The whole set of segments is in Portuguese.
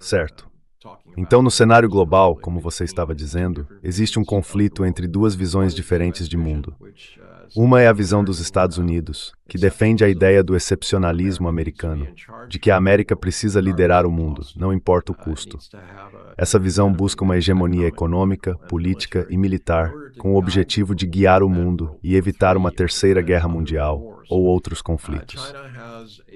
Certo. Então, no cenário global, como você estava dizendo, existe um conflito entre duas visões diferentes de mundo. Uma é a visão dos Estados Unidos, que defende a ideia do excepcionalismo americano, de que a América precisa liderar o mundo, não importa o custo. Essa visão busca uma hegemonia econômica, política e militar, com o objetivo de guiar o mundo e evitar uma terceira guerra mundial ou outros conflitos.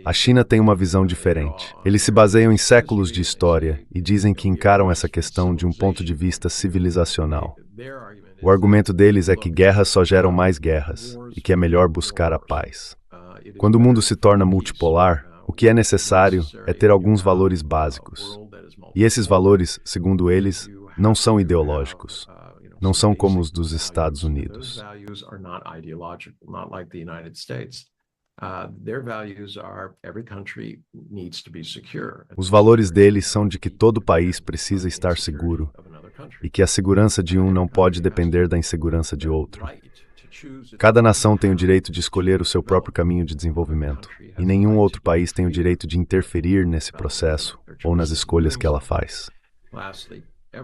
A China tem uma visão diferente. Eles se baseiam em séculos de história e dizem que encaram essa questão de um ponto de vista civilizacional. O argumento deles é que guerras só geram mais guerras e que é melhor buscar a paz. Quando o mundo se torna multipolar, o que é necessário é ter alguns valores básicos. E esses valores, segundo eles, não são ideológicos. Não são como os dos Estados Unidos. Os valores deles são de que todo país precisa estar seguro e que a segurança de um não pode depender da insegurança de outro. Cada nação tem o direito de escolher o seu próprio caminho de desenvolvimento, e nenhum outro país tem o direito de interferir nesse processo ou nas escolhas que ela faz.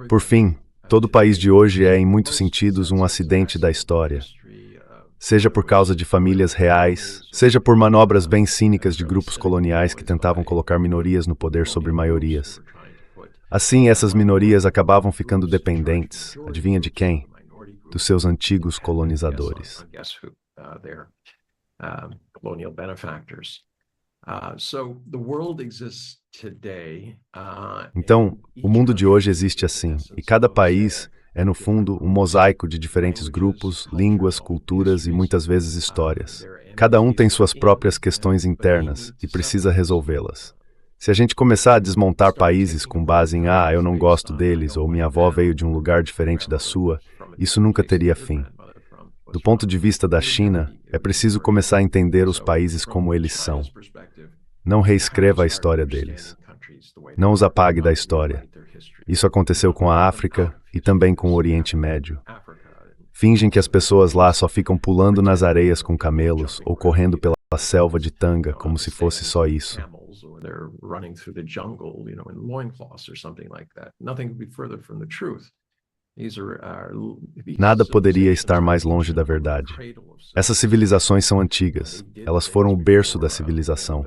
Por fim, todo país de hoje é, em muitos sentidos, um acidente da história. Seja por causa de famílias reais, seja por manobras bem cínicas de grupos coloniais que tentavam colocar minorias no poder sobre maiorias. Assim, essas minorias acabavam ficando dependentes, adivinha de quem? Dos seus antigos colonizadores. Então, o mundo de hoje existe assim, e cada país é, no fundo, um mosaico de diferentes grupos, línguas, culturas e muitas vezes histórias. Cada um tem suas próprias questões internas e precisa resolvê-las. Se a gente começar a desmontar países com base em eu não gosto deles, ou minha avó veio de um lugar diferente da sua, isso nunca teria fim. Do ponto de vista da China, é preciso começar a entender os países como eles são. Não reescreva a história deles. Não os apague da história. Isso aconteceu com a África e também com o Oriente Médio. Fingem que as pessoas lá só ficam pulando nas areias com camelos ou correndo pela selva de tanga, como se fosse só isso. Nada poderia estar mais longe da verdade. Essas civilizações são antigas. Elas foram o berço da civilização.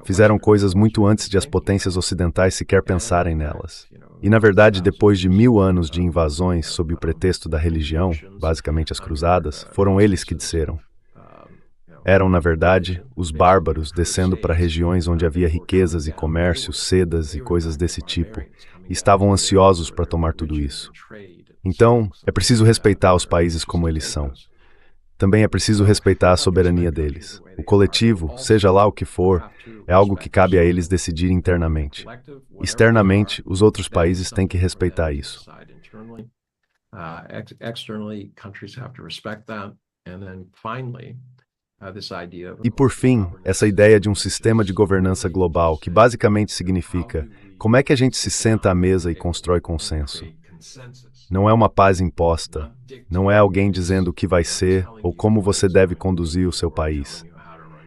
Fizeram coisas muito antes de as potências ocidentais sequer pensarem nelas. E, na verdade, depois de 1000 anos de invasões sob o pretexto da religião, basicamente as cruzadas, foram eles que desceram. Eram, na verdade, os bárbaros descendo para regiões onde havia riquezas e comércio, sedas e coisas desse tipo, e estavam ansiosos para tomar tudo isso. Então, é preciso respeitar os países como eles são. Também é preciso respeitar a soberania deles. O coletivo, seja lá o que for, é algo que cabe a eles decidir internamente. Externamente, os outros países têm que respeitar isso. E por fim, essa ideia de um sistema de governança global, que basicamente significa como é que a gente se senta à mesa e constrói consenso. Não é uma paz imposta, não é alguém dizendo o que vai ser ou como você deve conduzir o seu país.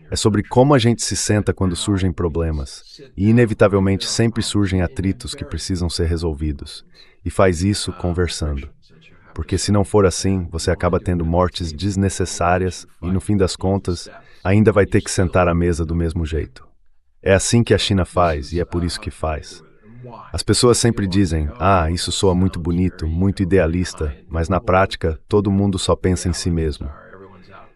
É sobre como a gente se senta quando surgem problemas, e inevitavelmente sempre surgem atritos que precisam ser resolvidos, e faz isso conversando. Porque se não for assim, você acaba tendo mortes desnecessárias e, no fim das contas, ainda vai ter que sentar à mesa do mesmo jeito. É assim que a China faz e é por isso que faz. As pessoas sempre dizem, isso soa muito bonito, muito idealista, mas na prática, todo mundo só pensa em si mesmo.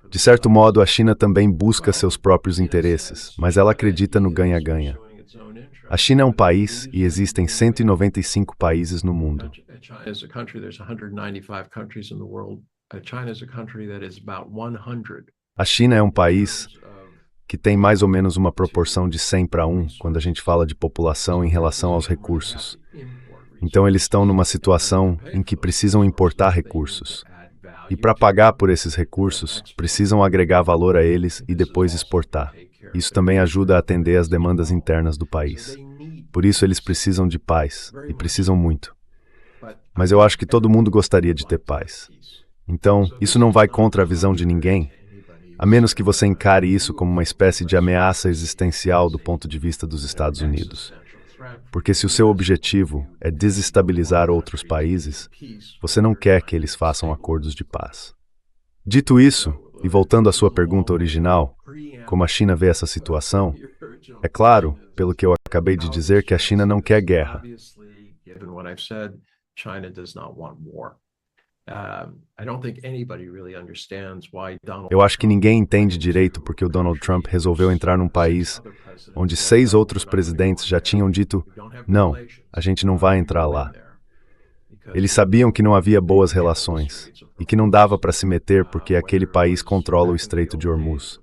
De certo modo, a China também busca seus próprios interesses, mas ela acredita no ganha-ganha. A China é um país e existem 195 países no mundo. A China é um país que tem mais ou menos uma proporção de 100 para 1 quando a gente fala de população em relação aos recursos. Então eles estão numa situação em que precisam importar recursos. E para pagar por esses recursos, precisam agregar valor a eles e depois exportar. Isso também ajuda a atender às demandas internas do país. Por isso eles precisam de paz, e precisam muito. Mas eu acho que todo mundo gostaria de ter paz. Então, isso não vai contra a visão de ninguém. a menos que você encare isso como uma espécie de ameaça existencial do ponto de vista dos Estados Unidos. Porque se o seu objetivo é desestabilizar outros países, você não quer que eles façam acordos de paz. Dito isso, e voltando à sua pergunta original, como a China vê essa situação, é claro, pelo que eu acabei de dizer, que a China não quer guerra. Eu acho que ninguém entende direito porque o Donald Trump resolveu entrar num país onde 6 outros presidentes já tinham dito, não, a gente não vai entrar lá. Eles sabiam que não havia boas relações e que não dava para se meter porque aquele país controla o Estreito de Hormuz.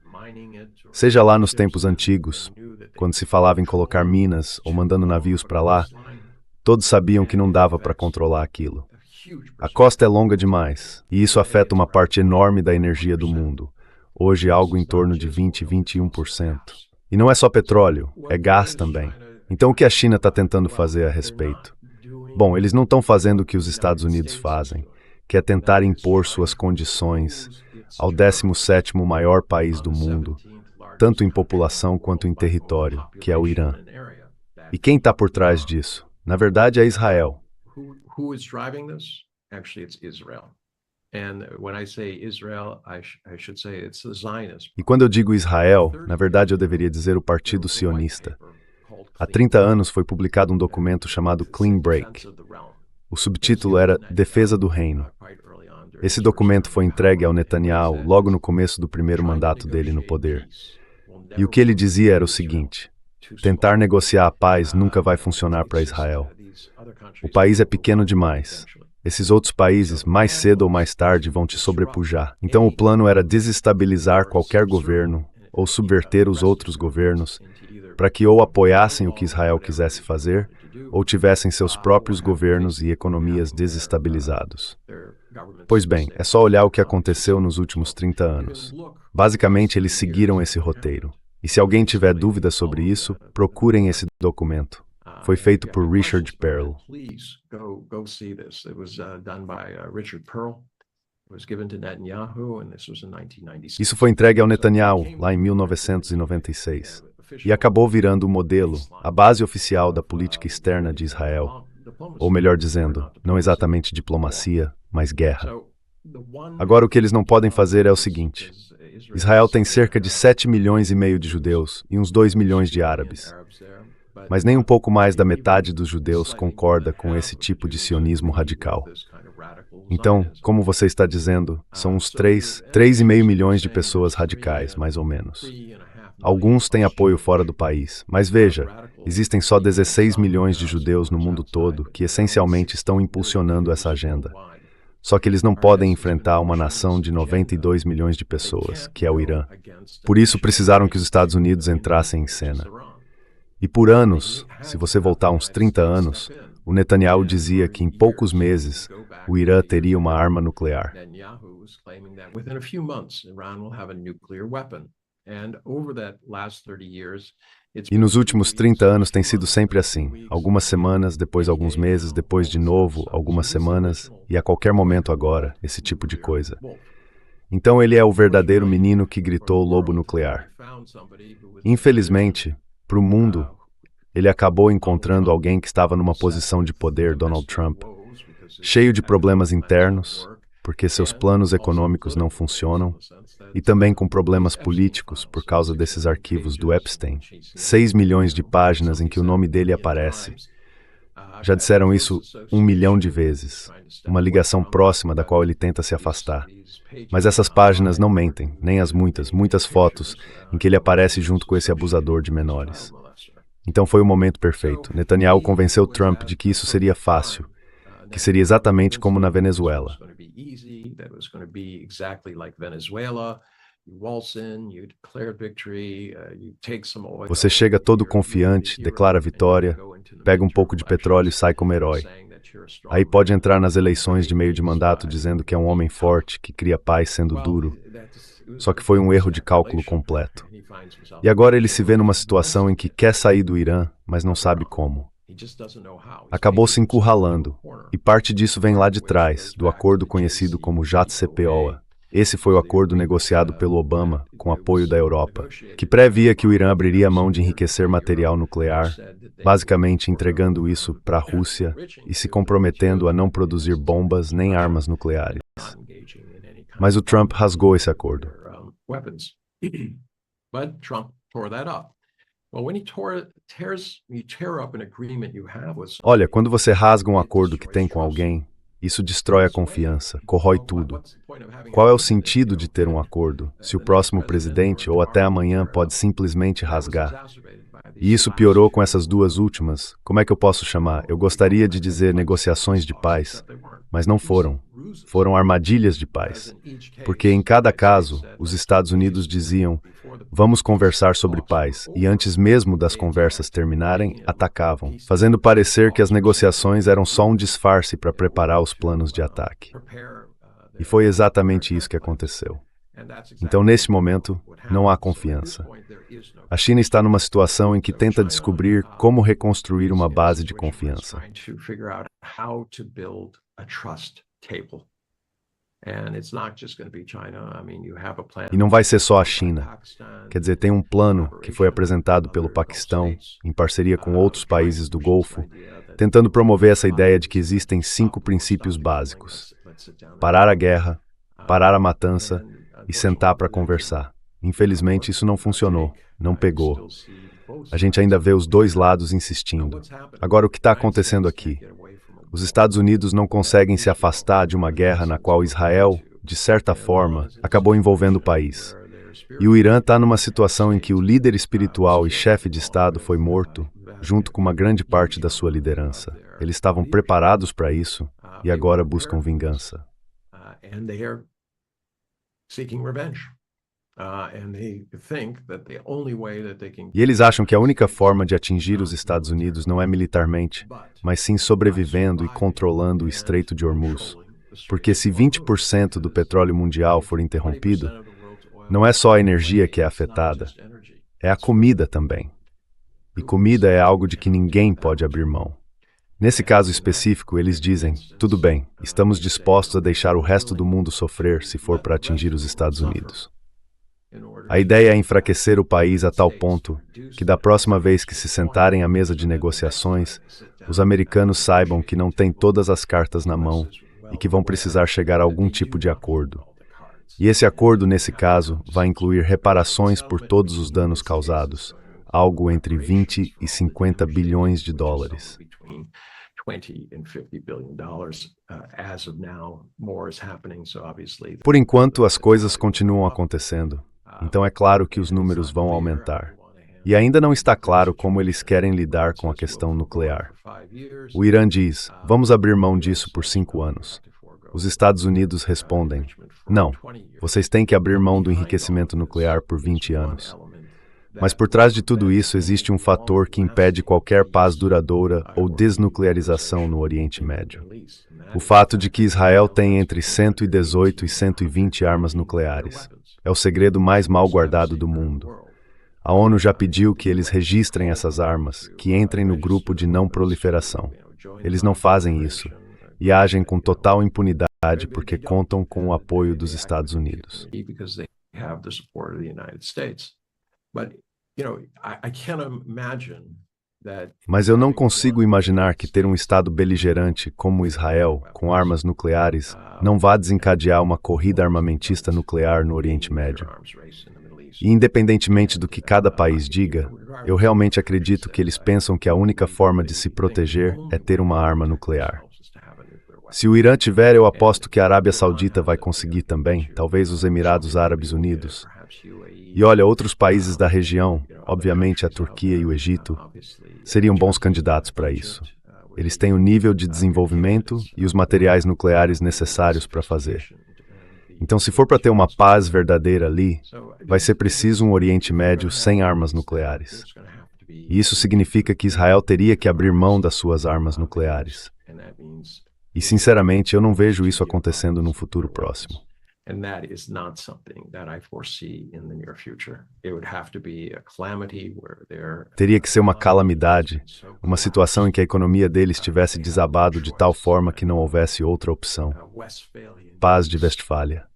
Seja lá nos tempos antigos, quando se falava em colocar minas ou mandando navios para lá, todos sabiam que não dava para controlar aquilo. A costa é longa demais, e isso afeta uma parte enorme da energia do mundo, hoje algo em torno de 20, 21%. E não é só petróleo, é gás também. Então o que a China está tentando fazer a respeito? Bom, eles não estão fazendo o que os Estados Unidos fazem, que é tentar impor suas condições ao 17º maior país do mundo, tanto em população quanto em território, que é o Irã. E quem está por trás disso? Na verdade, é Israel. Who is driving this? Actually, it's Israel. And when I say Israel, I should say it's the Zionist. E quando eu digo Israel, na verdade eu deveria dizer o Partido Sionista. Há 30 anos foi publicado um documento chamado Clean Break. O subtítulo era Defesa do Reino. Esse documento foi entregue ao Netanyahu logo no começo do primeiro mandato dele no poder. E o que ele dizia era o seguinte: tentar negociar a paz nunca vai funcionar para Israel. O país é pequeno demais. Esses outros países, mais cedo ou mais tarde, vão te sobrepujar. Então o plano era desestabilizar qualquer governo ou subverter os outros governos para que ou apoiassem o que Israel quisesse fazer ou tivessem seus próprios governos e economias desestabilizados. Pois bem, é só olhar o que aconteceu nos últimos 30 anos. Basicamente, eles seguiram esse roteiro. E se alguém tiver dúvidas sobre isso, procurem esse documento. Foi feito por Richard Perle. Isso foi entregue ao Netanyahu, lá em 1996. E acabou virando o modelo, a base oficial da política externa de Israel. Ou melhor dizendo, não exatamente diplomacia, mas guerra. Agora o que eles não podem fazer é o seguinte: Israel tem cerca de 7,5 milhões de judeus e uns 2 milhões de árabes. Mas nem um pouco mais da metade dos judeus concorda com esse tipo de sionismo radical. Então, como você está dizendo, são uns 3,5 milhões de pessoas radicais, mais ou menos. Alguns têm apoio fora do país, mas veja, existem só 16 milhões de judeus no mundo todo que essencialmente estão impulsionando essa agenda. Só que eles não podem enfrentar uma nação de 92 milhões de pessoas, que é o Irã. Por isso precisaram que os Estados Unidos entrassem em cena. E por anos, se você voltar uns 30 anos, o Netanyahu dizia que em poucos meses o Irã teria uma arma nuclear. E nos últimos 30 anos tem sido sempre assim, algumas semanas, depois alguns meses, depois de novo, algumas semanas, e a qualquer momento agora, esse tipo de coisa. Então ele é o verdadeiro menino que gritou o lobo nuclear. Infelizmente, para o mundo, ele acabou encontrando alguém que estava numa posição de poder, Donald Trump, cheio de problemas internos, porque seus planos econômicos não funcionam, e também com problemas políticos por causa desses arquivos do Epstein. 6 milhões de páginas em que o nome dele aparece. Já disseram isso 1 milhão de vezes, uma ligação próxima da qual ele tenta se afastar. Mas essas páginas não mentem, nem as muitas fotos em que ele aparece junto com esse abusador de menores. Então foi o momento perfeito. Netanyahu convenceu Trump de que isso seria fácil, que seria exatamente como na Venezuela. Você chega todo confiante, declara vitória, pega um pouco de petróleo e sai como herói. Aí pode entrar nas eleições de meio de mandato dizendo que é um homem forte, que cria paz sendo duro. Só que foi um erro de cálculo completo. E agora ele se vê numa situação em que quer sair do Irã, mas não sabe como. Acabou se encurralando, e parte disso vem lá de trás, do acordo conhecido como JCPOA. Esse foi o acordo negociado pelo Obama, com apoio da Europa, que previa que o Irã abriria mão de enriquecer material nuclear, basicamente entregando isso para a Rússia e se comprometendo a não produzir bombas nem armas nucleares. Mas o Trump rasgou esse acordo. Olha, quando você rasga um acordo que tem com alguém, isso destrói a confiança, corrói tudo. Qual é o sentido de ter um acordo, se o próximo presidente ou até amanhã pode simplesmente rasgar? E isso piorou com essas duas últimas, como é que eu posso chamar? Eu gostaria de dizer negociações de paz, mas não foram. Foram armadilhas de paz. Porque em cada caso, os Estados Unidos diziam, vamos conversar sobre paz, e antes mesmo das conversas terminarem, atacavam, fazendo parecer que as negociações eram só um disfarce para preparar os planos de ataque. E foi exatamente isso que aconteceu. Então, nesse momento, não há confiança. A China está numa situação em que tenta descobrir como reconstruir uma base de confiança. E não vai ser só a China. Quer dizer, tem um plano que foi apresentado pelo Paquistão, em parceria com outros países do Golfo, tentando promover essa ideia de que existem 5 princípios básicos: parar a guerra, parar a matança e sentar para conversar. Infelizmente, isso não funcionou, não pegou. A gente ainda vê os dois lados insistindo. Agora, o que está acontecendo aqui? Os Estados Unidos não conseguem se afastar de uma guerra na qual Israel, de certa forma, acabou envolvendo o país. E o Irã está numa situação em que o líder espiritual e chefe de Estado foi morto, junto com uma grande parte da sua liderança. Eles estavam preparados para isso e agora buscam vingança. E eles acham que a única forma de atingir os Estados Unidos não é militarmente, mas sim sobrevivendo e controlando o Estreito de Hormuz. Porque se 20% do petróleo mundial for interrompido, não é só a energia que é afetada, é a comida também. E comida é algo de que ninguém pode abrir mão. Nesse caso específico, eles dizem, tudo bem, estamos dispostos a deixar o resto do mundo sofrer se for para atingir os Estados Unidos. A ideia é enfraquecer o país a tal ponto que da próxima vez que se sentarem à mesa de negociações, os americanos saibam que não têm todas as cartas na mão e que vão precisar chegar a algum tipo de acordo. E esse acordo, nesse caso, vai incluir reparações por todos os danos causados, algo entre 20 e 50 bilhões de dólares. Por enquanto, as coisas continuam acontecendo, então é claro que os números vão aumentar. E ainda não está claro como eles querem lidar com a questão nuclear. O Irã diz, vamos abrir mão disso por 5 anos. Os Estados Unidos respondem, não, vocês têm que abrir mão do enriquecimento nuclear por 20 anos. Mas por trás de tudo isso existe um fator que impede qualquer paz duradoura ou desnuclearização no Oriente Médio. O fato de que Israel tem entre 118 e 120 armas nucleares. É o segredo mais mal guardado do mundo. A ONU já pediu que eles registrem essas armas, que entrem no grupo de não proliferação. Eles não fazem isso e agem com total impunidade porque contam com o apoio dos Estados Unidos. Mas eu não consigo imaginar que ter um Estado beligerante como Israel, com armas nucleares, não vá desencadear uma corrida armamentista nuclear no Oriente Médio. E independentemente do que cada país diga, eu realmente acredito que eles pensam que a única forma de se proteger é ter uma arma nuclear. Se o Irã tiver, eu aposto que a Arábia Saudita vai conseguir também, talvez os Emirados Árabes Unidos. E olha, outros países da região, obviamente a Turquia e o Egito, seriam bons candidatos para isso. Eles têm o nível de desenvolvimento e os materiais nucleares necessários para fazer. Então, se for para ter uma paz verdadeira ali, vai ser preciso um Oriente Médio sem armas nucleares. E isso significa que Israel teria que abrir mão das suas armas nucleares. E, sinceramente, eu não vejo isso acontecendo num futuro próximo. Teria que ser uma calamidade, uma situação em que a economia deles tivesse desabado de tal forma que não houvesse outra opção. Paz de Westfália.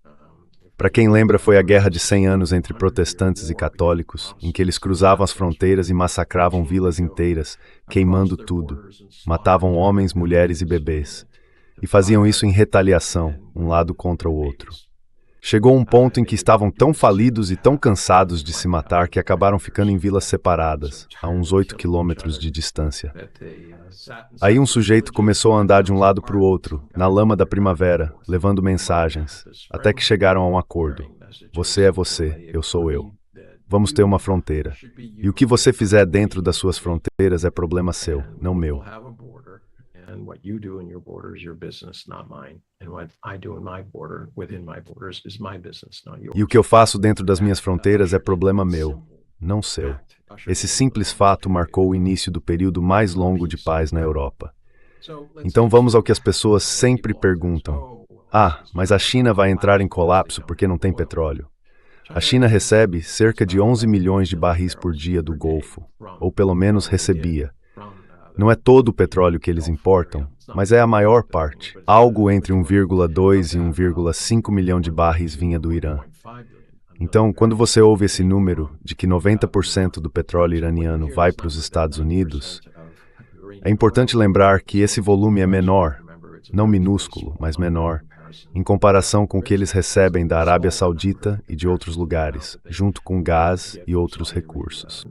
Para quem lembra, foi a Guerra de 100 anos entre protestantes e católicos, em que eles cruzavam as fronteiras e massacravam vilas inteiras, queimando tudo. Matavam homens, mulheres e bebês. E faziam isso em retaliação, um lado contra o outro. Chegou um ponto em que estavam tão falidos e tão cansados de se matar que acabaram ficando em vilas separadas, a uns 8 quilômetros de distância. Aí um sujeito começou a andar de um lado para o outro, na lama da primavera, levando mensagens, até que chegaram a um acordo. Você é você, eu sou eu. Vamos ter uma fronteira. E o que você fizer dentro das suas fronteiras é problema seu, não meu. And what you do in your borders, your business, not mine. And what I do in my border, within my borders, is my business, not yours. E o que eu faço dentro das minhas fronteiras é problema meu, não seu. Esse simples fato marcou o início do período mais longo de paz na Europa. Então vamos ao que as pessoas sempre perguntam. Mas a China vai entrar em colapso porque não tem petróleo. A China recebe cerca de 11 milhões de barris por dia do Golfo, ou pelo menos recebia. Não é todo o petróleo que eles importam, mas é a maior parte. Algo entre 1,2 e 1,5 milhão de barris vinha do Irã. Então, quando você ouve esse número de que 90% do petróleo iraniano vai para os Estados Unidos, é importante lembrar que esse volume é menor, não minúsculo, mas menor, em comparação com o que eles recebem da Arábia Saudita e de outros lugares, junto com gás e outros recursos.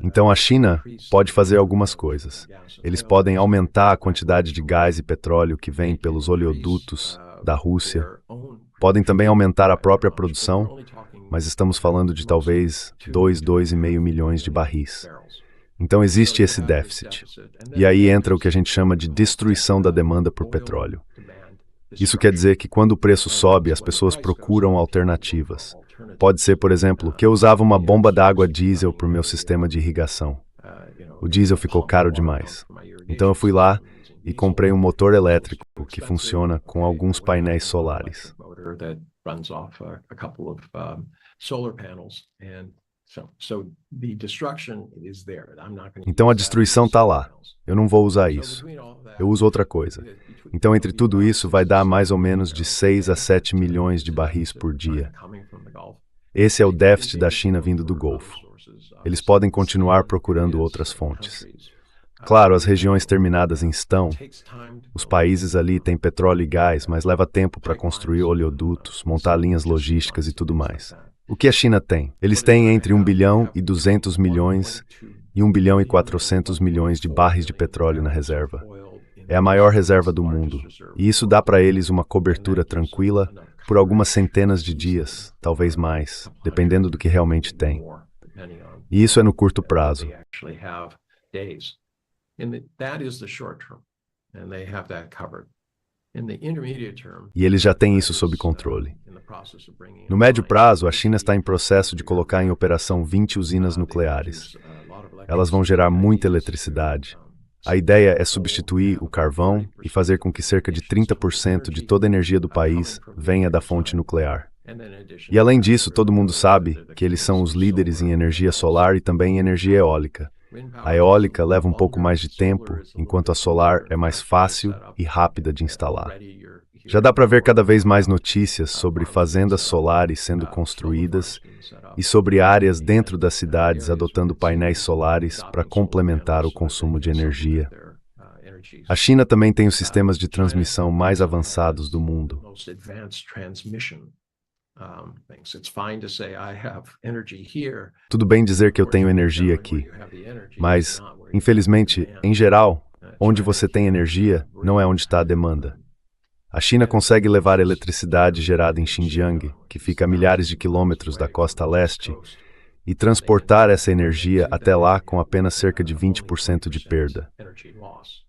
Então a China pode fazer algumas coisas. Eles podem aumentar a quantidade de gás e petróleo que vem pelos oleodutos da Rússia. Podem também aumentar a própria produção, mas estamos falando de talvez 2,5 milhões de barris. Então existe esse déficit. E aí entra o que a gente chama de destruição da demanda por petróleo. Isso quer dizer que quando o preço sobe, as pessoas procuram alternativas. Pode ser, por exemplo, que eu usava uma bomba d'água diesel para o meu sistema de irrigação. O diesel ficou caro demais. Então eu fui lá e comprei um motor elétrico que funciona com alguns painéis solares. Então a destruição está lá. Eu não vou usar isso. Eu uso outra coisa. Então, entre tudo isso, vai dar mais ou menos de 6 a 7 milhões de barris por dia. Esse é o déficit da China vindo do Golfo. Eles podem continuar procurando outras fontes. Claro, as regiões terminadas em estão, os países ali têm petróleo e gás, mas leva tempo para construir oleodutos, montar linhas logísticas e tudo mais. O que a China tem? Eles têm entre 1 bilhão e 200 milhões e 1 bilhão e 400 milhões de barris de petróleo na reserva. É a maior reserva do mundo, e isso dá para eles uma cobertura tranquila por algumas centenas de dias, talvez mais, dependendo do que realmente tem. E isso é no curto prazo. E eles já têm isso sob controle. No médio prazo, a China está em processo de colocar em operação 20 usinas nucleares. Elas vão gerar muita eletricidade. A ideia é substituir o carvão e fazer com que cerca de 30% de toda a energia do país venha da fonte nuclear. E além disso, todo mundo sabe que eles são os líderes em energia solar e também em energia eólica. A eólica leva um pouco mais de tempo, enquanto a solar é mais fácil e rápida de instalar. Já dá para ver cada vez mais notícias sobre fazendas solares sendo construídas e sobre áreas dentro das cidades adotando painéis solares para complementar o consumo de energia. A China também tem os sistemas de transmissão mais avançados do mundo. Tudo bem dizer que eu tenho energia aqui, mas, infelizmente, em geral, onde você tem energia não é onde está a demanda. A China consegue levar a eletricidade gerada em Xinjiang, que fica a milhares de quilômetros da costa leste, e transportar essa energia até lá com apenas cerca de 20% de perda.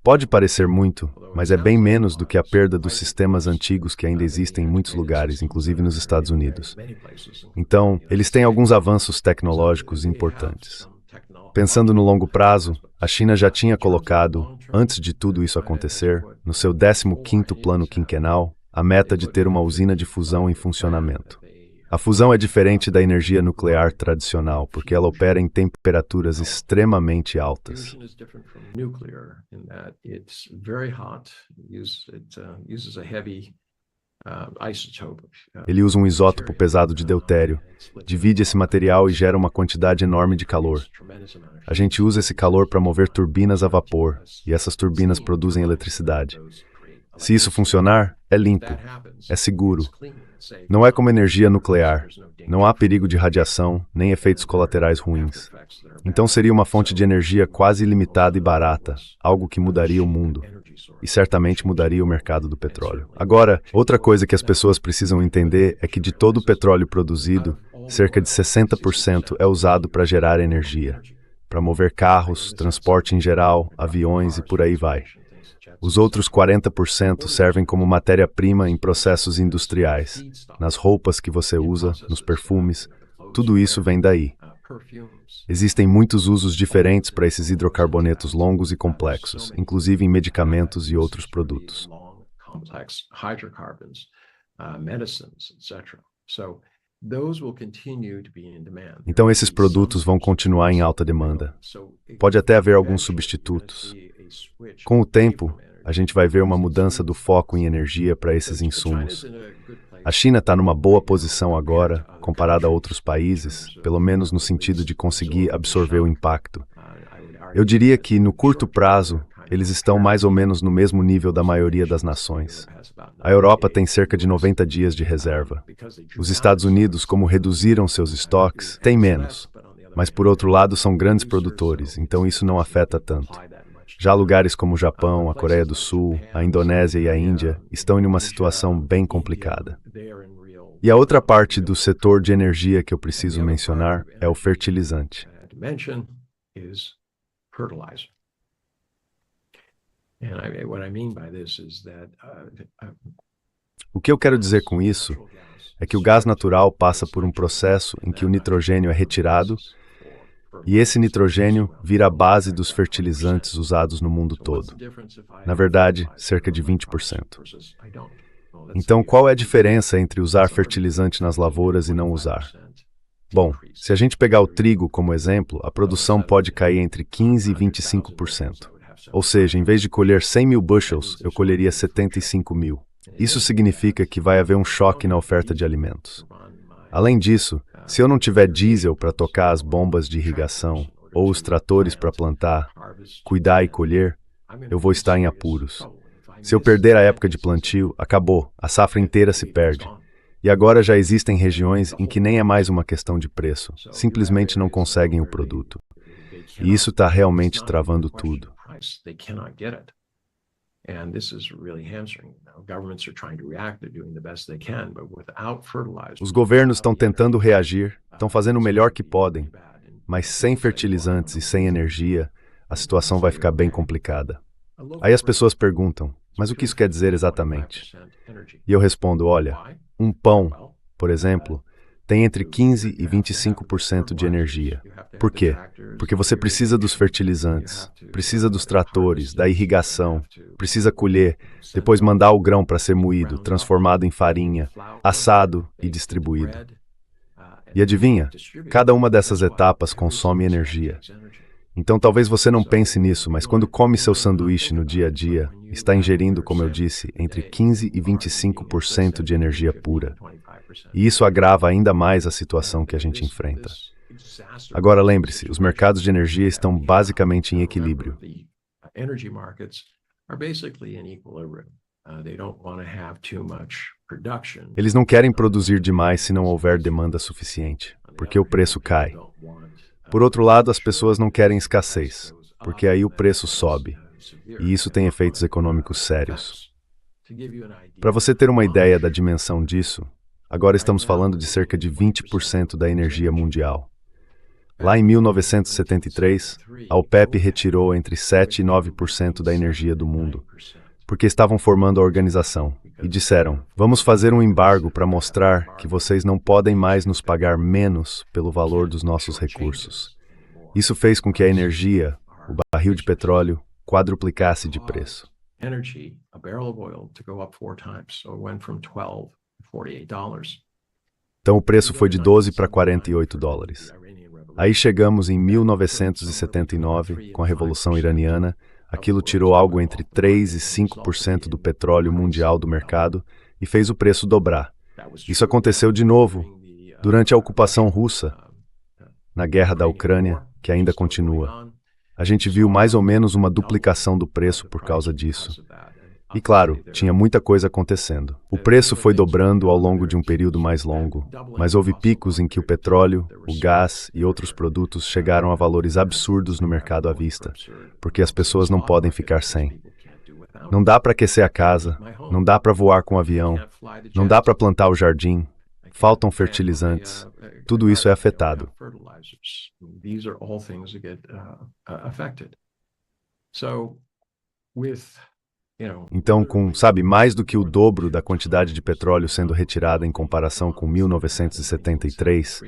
Pode parecer muito, mas é bem menos do que a perda dos sistemas antigos que ainda existem em muitos lugares, inclusive nos Estados Unidos. Então, eles têm alguns avanços tecnológicos importantes. Pensando no longo prazo, a China já tinha colocado, antes de tudo isso acontecer, no seu 15º plano quinquenal, a meta de ter uma usina de fusão em funcionamento. A fusão é diferente da energia nuclear tradicional, porque ela opera em temperaturas extremamente altas. Fusion is different from nuclear in that it's very hot. It uses a heavy isotope. Ele usa um isótopo pesado de deutério, divide esse material e gera uma quantidade enorme de calor. A gente usa esse calor para mover turbinas a vapor, e essas turbinas produzem eletricidade. Se isso funcionar, é limpo, é seguro. Não é como energia nuclear. Não há perigo de radiação, nem efeitos colaterais ruins. Então seria uma fonte de energia quase ilimitada e barata, algo que mudaria o mundo. E certamente mudaria o mercado do petróleo. Agora, outra coisa que as pessoas precisam entender é que de todo o petróleo produzido, cerca de 60% é usado para gerar energia, para mover carros, transporte em geral, aviões e por aí vai. Os outros 40% servem como matéria-prima em processos industriais, nas roupas que você usa, nos perfumes, tudo isso vem daí. Existem muitos usos diferentes para esses hidrocarbonetos longos e complexos, inclusive em medicamentos e outros produtos. Então esses produtos vão continuar em alta demanda. Pode até haver alguns substitutos. Com o tempo, a gente vai ver uma mudança do foco em energia para esses insumos. A China está numa boa posição agora, comparada a outros países, pelo menos no sentido de conseguir absorver o impacto. Eu diria que, no curto prazo, eles estão mais ou menos no mesmo nível da maioria das nações. A Europa tem cerca de 90 dias de reserva. Os Estados Unidos, como reduziram seus estoques, têm menos. Mas, por outro lado, são grandes produtores, então isso não afeta tanto. Já lugares como o Japão, a Coreia do Sul, a Indonésia e a Índia estão em uma situação bem complicada. E a outra parte do setor de energia que eu preciso mencionar é o fertilizante. O que eu quero dizer com isso é que o gás natural passa por um processo em que o nitrogênio é retirado e esse nitrogênio vira a base dos fertilizantes usados no mundo todo. Na verdade, cerca de 20%. Então, qual é a diferença entre usar fertilizante nas lavouras e não usar? Bom, se a gente pegar o trigo como exemplo, a produção pode cair entre 15% e 25%. Ou seja, em vez de colher 100 mil bushels, eu colheria 75 mil. Isso significa que vai haver um choque na oferta de alimentos. Além disso, se eu não tiver diesel para tocar as bombas de irrigação ou os tratores para plantar, cuidar e colher, eu vou estar em apuros. Se eu perder a época de plantio, acabou, a safra inteira se perde. E agora já existem regiões em que nem é mais uma questão de preço, simplesmente não conseguem o produto. E isso está realmente travando tudo. Os governos estão tentando reagir, estão fazendo o melhor que podem, mas sem fertilizantes e sem energia, a situação vai ficar bem complicada. Aí as pessoas perguntam, mas o que isso quer dizer exatamente? E eu respondo, olha, um pão, por exemplo, tem entre 15% e 25% de energia. Por quê? Porque você precisa dos fertilizantes, precisa dos tratores, da irrigação, precisa colher, depois mandar o grão para ser moído, transformado em farinha, assado e distribuído. E adivinha? Cada uma dessas etapas consome energia. Então talvez você não pense nisso, mas quando come seu sanduíche no dia a dia, está ingerindo, como eu disse, entre 15% e 25% de energia pura. E isso agrava ainda mais a situação que a gente enfrenta. Agora lembre-se, os mercados de energia estão basicamente em equilíbrio. Eles não querem produzir demais se não houver demanda suficiente, porque o preço cai. Por outro lado, as pessoas não querem escassez, porque aí o preço sobe, e isso tem efeitos econômicos sérios. Para você ter uma ideia da dimensão disso, agora estamos falando de cerca de 20% da energia mundial. Lá em 1973, a OPEP retirou entre 7% e 9% da energia do mundo, porque estavam formando a organização, e disseram, vamos fazer um embargo para mostrar que vocês não podem mais nos pagar menos pelo valor dos nossos recursos. Isso fez com que a energia, o barril de petróleo, quadruplicasse de preço. Então o preço foi de 12 para 48 dólares. Aí chegamos em 1979, com a Revolução Iraniana. Aquilo tirou algo entre 3 e 5% do petróleo mundial do mercado e fez o preço dobrar. Isso aconteceu de novo durante a ocupação russa, na guerra da Ucrânia, que ainda continua. A gente viu mais ou menos uma duplicação do preço por causa disso. E claro, tinha muita coisa acontecendo. O preço foi dobrando ao longo de um período mais longo, mas houve picos em que o petróleo, o gás e outros produtos chegaram a valores absurdos no mercado à vista, porque as pessoas não podem ficar sem. Não dá para aquecer a casa, não dá para voar com o avião, não dá para plantar o jardim, faltam fertilizantes. Tudo isso é afetado. Então, mais do que o dobro da quantidade de petróleo sendo retirada em comparação com 1973,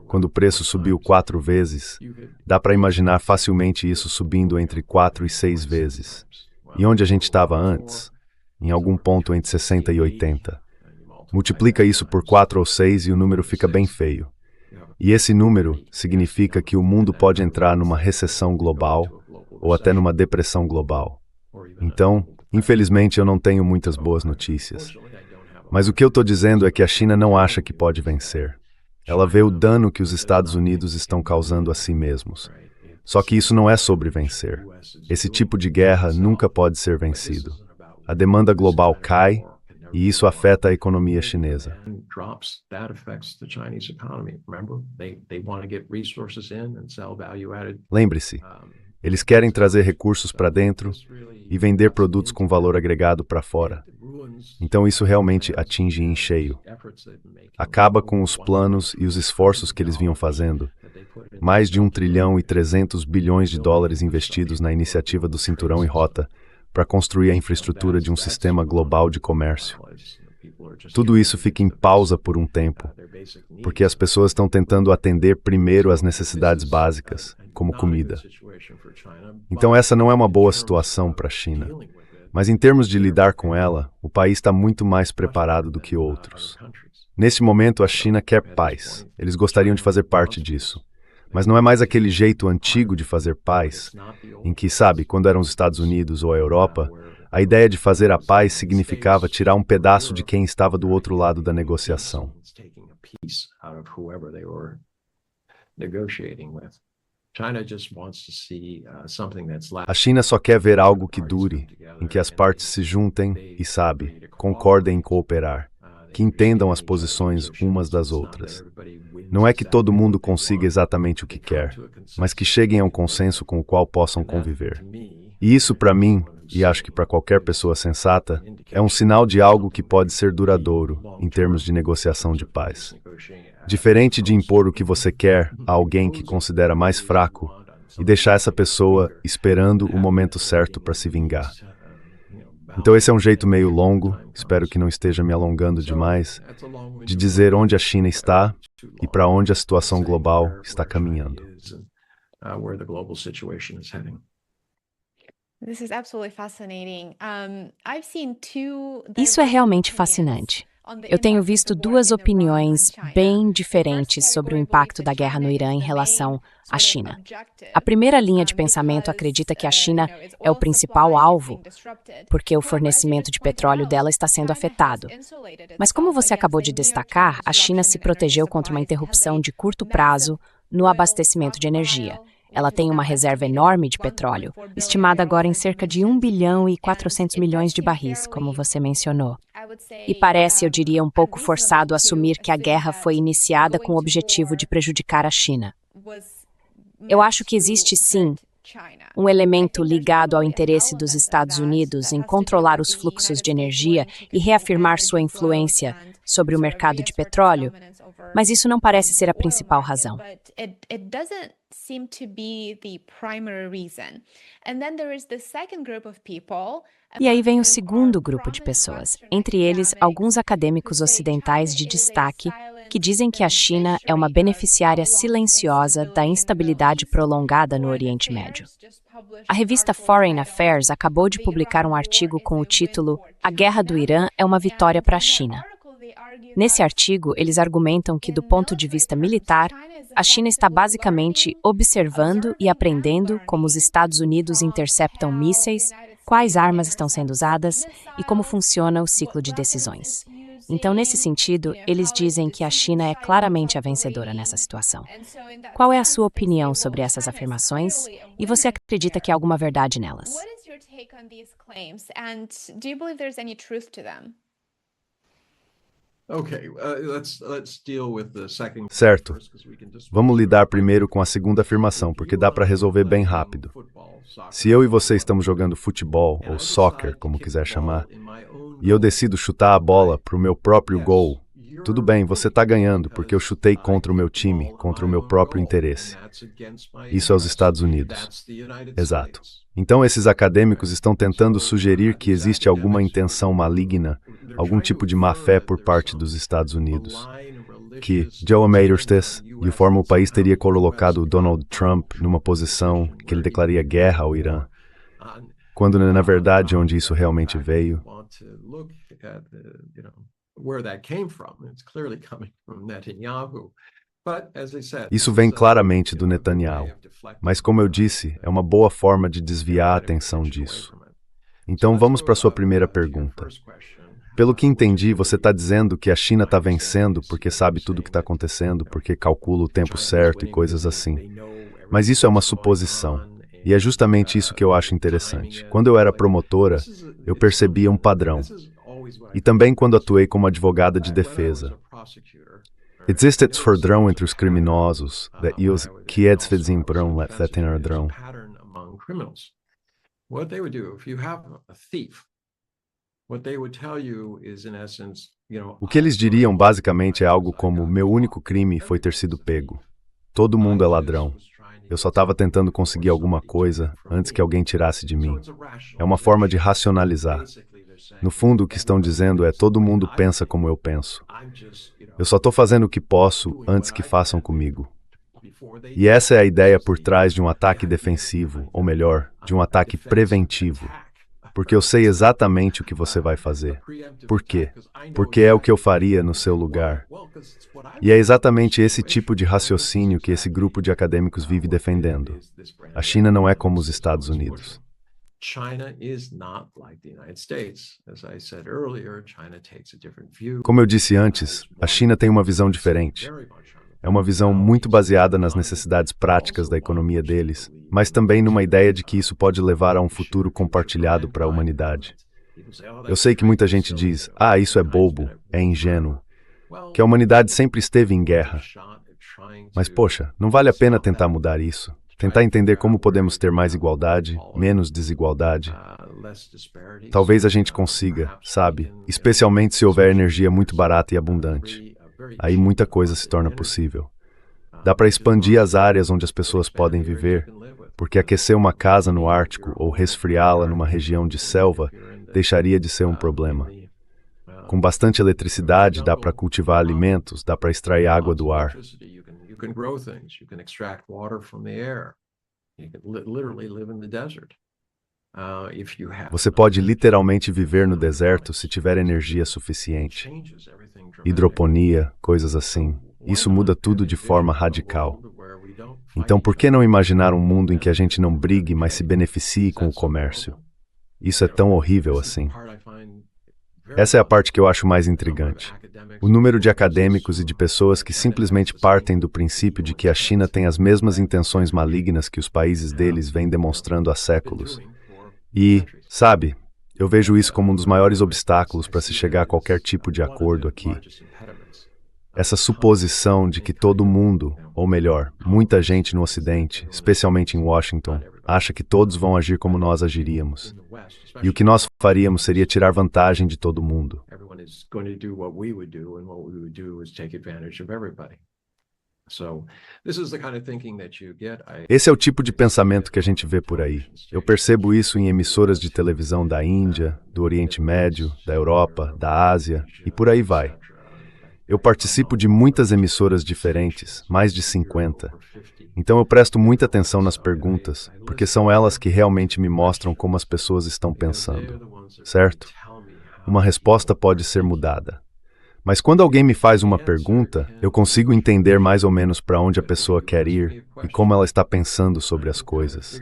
quando o preço subiu 4 vezes, dá para imaginar facilmente isso subindo entre 4 e 6 vezes. E onde a gente estava antes? Em algum ponto entre 60 e 80. Multiplica isso por 4 ou 6 e o número fica bem feio. E esse número significa que o mundo pode entrar numa recessão global ou até numa depressão global. Então, infelizmente, eu não tenho muitas boas notícias. Mas o que eu estou dizendo é que a China não acha que pode vencer. Ela vê o dano que os Estados Unidos estão causando a si mesmos. Só que isso não é sobre vencer. Esse tipo de guerra nunca pode ser vencido. A demanda global cai e isso afeta a economia chinesa. Lembre-se, eles querem trazer recursos para dentro e vender produtos com valor agregado para fora. Então isso realmente atinge em cheio. Acaba com os planos e os esforços que eles vinham fazendo. Mais de 1 trilhão e 300 bilhões de dólares investidos na iniciativa do Cinturão e Rota para construir a infraestrutura de um sistema global de comércio. Tudo isso fica em pausa por um tempo, porque as pessoas estão tentando atender primeiro às necessidades básicas, como comida. Então essa não é uma boa situação para a China. Mas em termos de lidar com ela, o país está muito mais preparado do que outros. Nesse momento, a China quer paz. Eles gostariam de fazer parte disso. Mas não é mais aquele jeito antigo de fazer paz, em que, quando eram os Estados Unidos ou a Europa, a ideia de fazer a paz significava tirar um pedaço de quem estava do outro lado da negociação. A China só quer ver algo que dure, em que as partes se juntem e, concordem em cooperar, que entendam as posições umas das outras. Não é que todo mundo consiga exatamente o que quer, mas que cheguem a um consenso com o qual possam conviver. E isso, para mim, e acho que para qualquer pessoa sensata, é um sinal de algo que pode ser duradouro em termos de negociação de paz. Diferente de impor o que você quer a alguém que considera mais fraco e deixar essa pessoa esperando o momento certo para se vingar. Então esse é um jeito meio longo, espero que não esteja me alongando demais, de dizer onde a China está e para onde a situação global está caminhando. Isso é realmente fascinante. Eu tenho visto 2 opiniões bem diferentes sobre o impacto da guerra no Irã em relação à China. A primeira linha de pensamento acredita que a China é o principal alvo, porque o fornecimento de petróleo dela está sendo afetado. Mas como você acabou de destacar, a China se protegeu contra uma interrupção de curto prazo no abastecimento de energia. Ela tem uma reserva enorme de petróleo, estimada agora em cerca de 1 bilhão e 400 milhões de barris, como você mencionou. E parece, eu diria, um pouco forçado assumir que a guerra foi iniciada com o objetivo de prejudicar a China. Eu acho que existe, sim, um elemento ligado ao interesse dos Estados Unidos em controlar os fluxos de energia e reafirmar sua influência sobre o mercado de petróleo, mas isso não parece ser a principal razão. E aí vem o segundo grupo de pessoas, entre eles alguns acadêmicos ocidentais de destaque que dizem que a China é uma beneficiária silenciosa da instabilidade prolongada no Oriente Médio. A revista Foreign Affairs acabou de publicar um artigo com o título "A Guerra do Irã é uma vitória para a China". Nesse artigo, eles argumentam que, do ponto de vista militar, a China está basicamente observando e aprendendo como os Estados Unidos interceptam mísseis, quais armas estão sendo usadas e como funciona o ciclo de decisões. Então, nesse sentido, eles dizem que a China é claramente a vencedora nessa situação. Qual é a sua opinião sobre essas afirmações? E você acredita que há alguma verdade nelas? Certo. Vamos lidar primeiro com a segunda afirmação, porque dá para resolver bem rápido. Se eu e você estamos jogando futebol, ou soccer, como quiser chamar, e eu decido chutar a bola para o meu próprio gol, tudo bem, você está ganhando, porque eu chutei contra o meu time, contra o meu próprio interesse. Isso é os Estados Unidos. Exato. Então esses acadêmicos estão tentando sugerir que existe alguma intenção maligna, algum tipo de má-fé por parte dos Estados Unidos. Que Joe Mayerstes e o forma o país teria colocado Donald Trump numa posição que ele declararia guerra ao Irã, quando na verdade onde isso realmente veio. Isso vem claramente do Netanyahu, mas como eu disse, é uma boa forma de desviar a atenção disso. Então vamos para a sua primeira pergunta. Pelo que entendi, você está dizendo que a China está vencendo porque sabe tudo o que está acontecendo, porque calcula o tempo certo e coisas assim. Mas isso é uma suposição, e é justamente isso que eu acho interessante. Quando eu era promotora, eu percebia um padrão. E também quando atuei como advogada de defesa. Existe esse padrão entre os criminosos, e os que fazem padrão padrão. O que eles diriam basicamente é algo como: meu único crime foi ter sido pego. Todo mundo é ladrão. Eu só estava tentando conseguir alguma coisa antes que alguém tirasse de mim. É uma forma de racionalizar. No fundo, o que estão dizendo é: todo mundo pensa como eu penso. Eu só estou fazendo o que posso antes que façam comigo. E essa é a ideia por trás de um ataque defensivo, ou melhor, de um ataque preventivo. Porque eu sei exatamente o que você vai fazer. Por quê? Porque é o que eu faria no seu lugar. E é exatamente esse tipo de raciocínio que esse grupo de acadêmicos vive defendendo. A China não é como os Estados Unidos. Como eu disse antes, a China tem uma visão diferente. É uma visão muito baseada nas necessidades práticas da economia deles, mas também numa ideia de que isso pode levar a um futuro compartilhado para a humanidade. Eu sei que muita gente diz: isso é bobo, é ingênuo, que a humanidade sempre esteve em guerra. Mas, poxa, não vale a pena tentar mudar isso? Tentar entender como podemos ter mais igualdade, menos desigualdade? Talvez a gente consiga, sabe? Especialmente se houver energia muito barata e abundante. Aí muita coisa se torna possível. Dá para expandir as áreas onde as pessoas podem viver, porque aquecer uma casa no Ártico ou resfriá-la numa região de selva deixaria de ser um problema. Com bastante eletricidade, dá para cultivar alimentos, dá para extrair água do ar. Você pode literalmente viver no deserto se tiver energia suficiente. Hidroponia, coisas assim. Isso muda tudo de forma radical. Então, por que não imaginar um mundo em que a gente não brigue, mas se beneficie com o comércio? Isso é tão horrível assim. Essa é a parte que eu acho mais intrigante. O número de acadêmicos e de pessoas que simplesmente partem do princípio de que a China tem as mesmas intenções malignas que os países deles vêm demonstrando há séculos. E, sabe, eu vejo isso como um dos maiores obstáculos para se chegar a qualquer tipo de acordo aqui. Essa suposição de que todo mundo, ou melhor, muita gente no Ocidente, especialmente em Washington, acha que todos vão agir como nós agiríamos. E o que nós faríamos seria tirar vantagem de todo mundo. Esse é o tipo de pensamento que a gente vê por aí. Eu percebo isso em emissoras de televisão da Índia, do Oriente Médio, da Europa, da Ásia, e por aí vai. Eu participo de muitas emissoras diferentes, mais de 50. Então eu presto muita atenção nas perguntas, porque são elas que realmente me mostram como as pessoas estão pensando, certo? Uma resposta pode ser mudada. Mas quando alguém me faz uma pergunta, eu consigo entender mais ou menos para onde a pessoa quer ir e como ela está pensando sobre as coisas.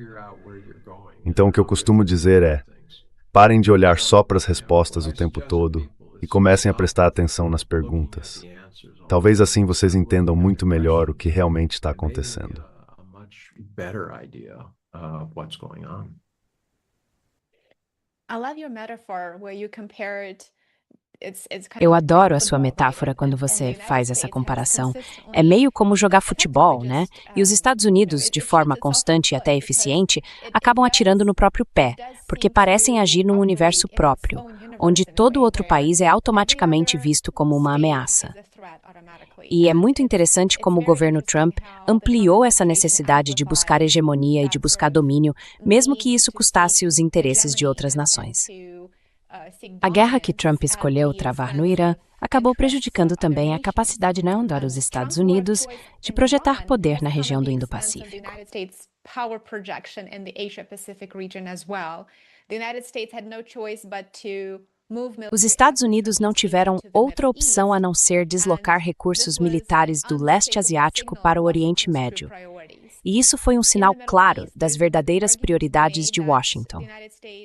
Então, o que eu costumo dizer é: parem de olhar só para as respostas o tempo todo e comecem a prestar atenção nas perguntas. Talvez assim vocês entendam muito melhor o que realmente está acontecendo. Eu adoro a sua metáfora quando você faz essa comparação. É meio como jogar futebol, né? E os Estados Unidos, de forma constante e até eficiente, acabam atirando no próprio pé, porque parecem agir num universo próprio, onde todo outro país é automaticamente visto como uma ameaça. E é muito interessante como o governo Trump ampliou essa necessidade de buscar hegemonia e de buscar domínio, mesmo que isso custasse os interesses de outras nações. A guerra que Trump escolheu travar no Irã acabou prejudicando também a capacidade não-só dos Estados Unidos de projetar poder na região do Indo-Pacífico. Os Estados Unidos não tiveram outra opção a não ser deslocar recursos militares do leste asiático para o Oriente Médio. E isso foi um sinal claro das verdadeiras prioridades de Washington.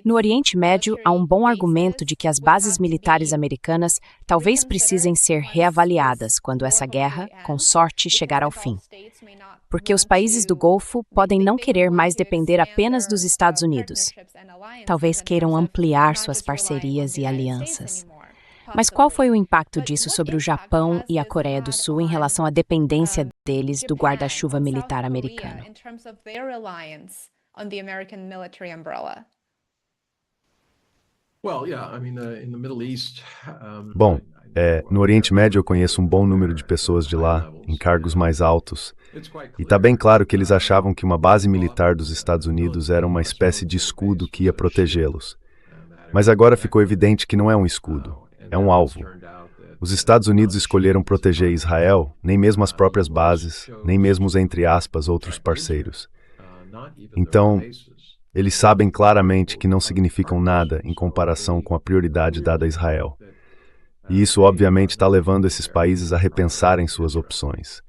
No Oriente Médio, há um bom argumento de que as bases militares americanas talvez precisem ser reavaliadas quando essa guerra, com sorte, chegar ao fim. Porque os países do Golfo podem não querer mais depender apenas dos Estados Unidos. Talvez queiram ampliar suas parcerias e alianças. Mas qual foi o impacto disso sobre o Japão e a Coreia do Sul em relação à dependência deles do guarda-chuva militar americano? Bom, no Oriente Médio eu conheço um bom número de pessoas de lá, em cargos mais altos, e está bem claro que eles achavam que uma base militar dos Estados Unidos era uma espécie de escudo que ia protegê-los. Mas agora ficou evidente que não é um escudo. É um alvo. Os Estados Unidos escolheram proteger Israel, nem mesmo as próprias bases, nem mesmo os, entre aspas, outros parceiros. Então, eles sabem claramente que não significam nada em comparação com a prioridade dada a Israel. E isso, obviamente, está levando esses países a repensarem suas opções.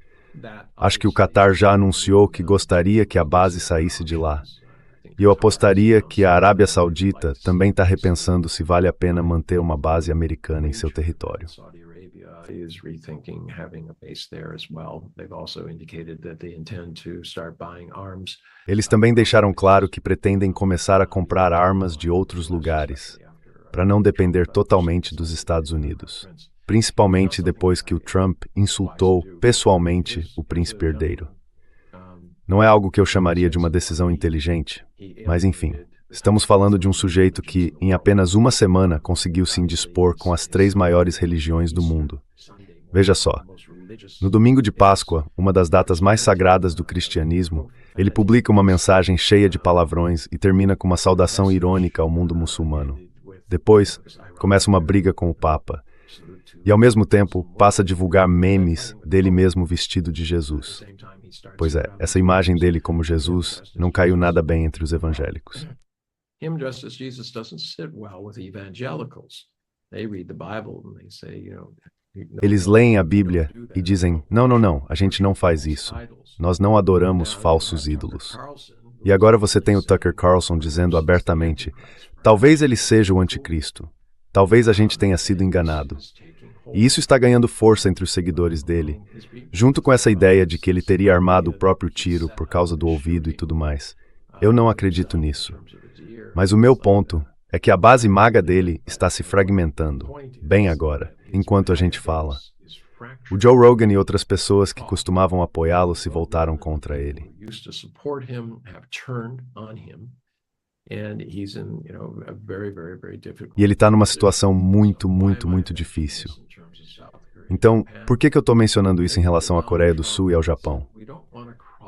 Acho que o Catar já anunciou que gostaria que a base saísse de lá. E eu apostaria que a Arábia Saudita também está repensando se vale a pena manter uma base americana em seu território. Eles também deixaram claro que pretendem começar a comprar armas de outros lugares, para não depender totalmente dos Estados Unidos, principalmente depois que o Trump insultou pessoalmente o príncipe herdeiro. Não é algo que eu chamaria de uma decisão inteligente, mas enfim, estamos falando de um sujeito que, em apenas uma semana, conseguiu se indispor com as 3 maiores religiões do mundo. Veja só, no domingo de Páscoa, uma das datas mais sagradas do cristianismo, ele publica uma mensagem cheia de palavrões e termina com uma saudação irônica ao mundo muçulmano. Depois, começa uma briga com o Papa. E, ao mesmo tempo, passa a divulgar memes dele mesmo vestido de Jesus. Pois é, essa imagem dele como Jesus não caiu nada bem entre os evangélicos. Eles leem a Bíblia e dizem, não, a gente não faz isso. Nós não adoramos falsos ídolos. E agora você tem o Tucker Carlson dizendo abertamente, talvez ele seja o anticristo. Talvez a gente tenha sido enganado. E isso está ganhando força entre os seguidores dele, junto com essa ideia de que ele teria armado o próprio tiro por causa do ouvido e tudo mais. Eu não acredito nisso. Mas o meu ponto é que a base maga dele está se fragmentando, bem agora, enquanto a gente fala. O Joe Rogan e outras pessoas que costumavam apoiá-lo se voltaram contra ele. E ele está numa situação muito difícil. Então, por que eu estou mencionando isso em relação à Coreia do Sul e ao Japão?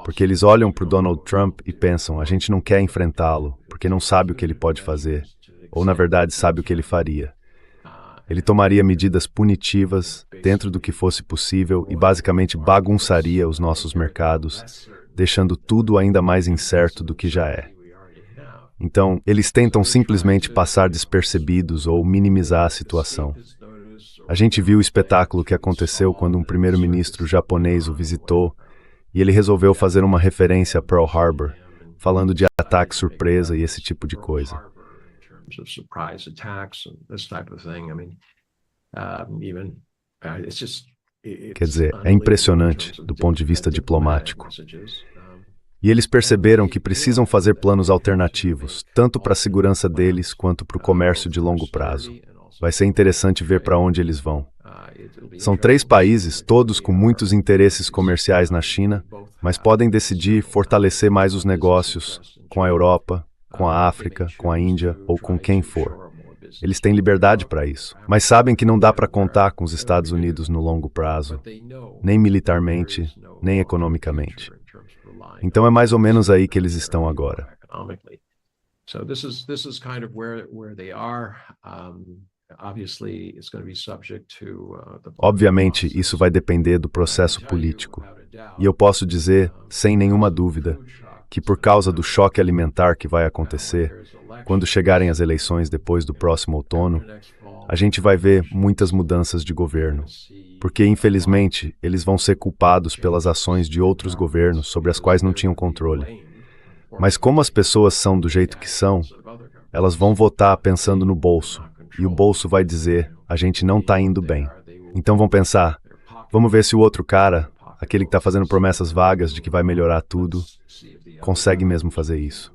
Porque eles olham para o Donald Trump e pensam, a gente não quer enfrentá-lo, porque não sabe o que ele pode fazer, ou na verdade sabe o que ele faria. Ele tomaria medidas punitivas dentro do que fosse possível e basicamente bagunçaria os nossos mercados, deixando tudo ainda mais incerto do que já é. Então, eles tentam simplesmente passar despercebidos ou minimizar a situação. A gente viu o espetáculo que aconteceu quando um primeiro-ministro japonês o visitou e ele resolveu fazer uma referência a Pearl Harbor, falando de ataque surpresa e esse tipo de coisa. Quer dizer, é impressionante do ponto de vista diplomático. E eles perceberam que precisam fazer planos alternativos, tanto para a segurança deles quanto para o comércio de longo prazo. Vai ser interessante ver para onde eles vão. São 3 países, todos com muitos interesses comerciais na China, mas podem decidir fortalecer mais os negócios com a Europa, com a África, com a Índia ou com quem for. Eles têm liberdade para isso, mas sabem que não dá para contar com os Estados Unidos no longo prazo, nem militarmente, nem economicamente. Então é mais ou menos aí que eles estão agora. Obviamente, isso vai depender do processo político. E eu posso dizer, sem nenhuma dúvida, que por causa do choque alimentar que vai acontecer, quando chegarem as eleições depois do próximo outono, a gente vai ver muitas mudanças de governo. Porque, infelizmente, eles vão ser culpados pelas ações de outros governos sobre as quais não tinham controle. Mas como as pessoas são do jeito que são, elas vão votar pensando no bolso. E o bolso vai dizer, a gente não está indo bem. Então vão pensar, vamos ver se o outro cara, aquele que está fazendo promessas vagas de que vai melhorar tudo, consegue mesmo fazer isso.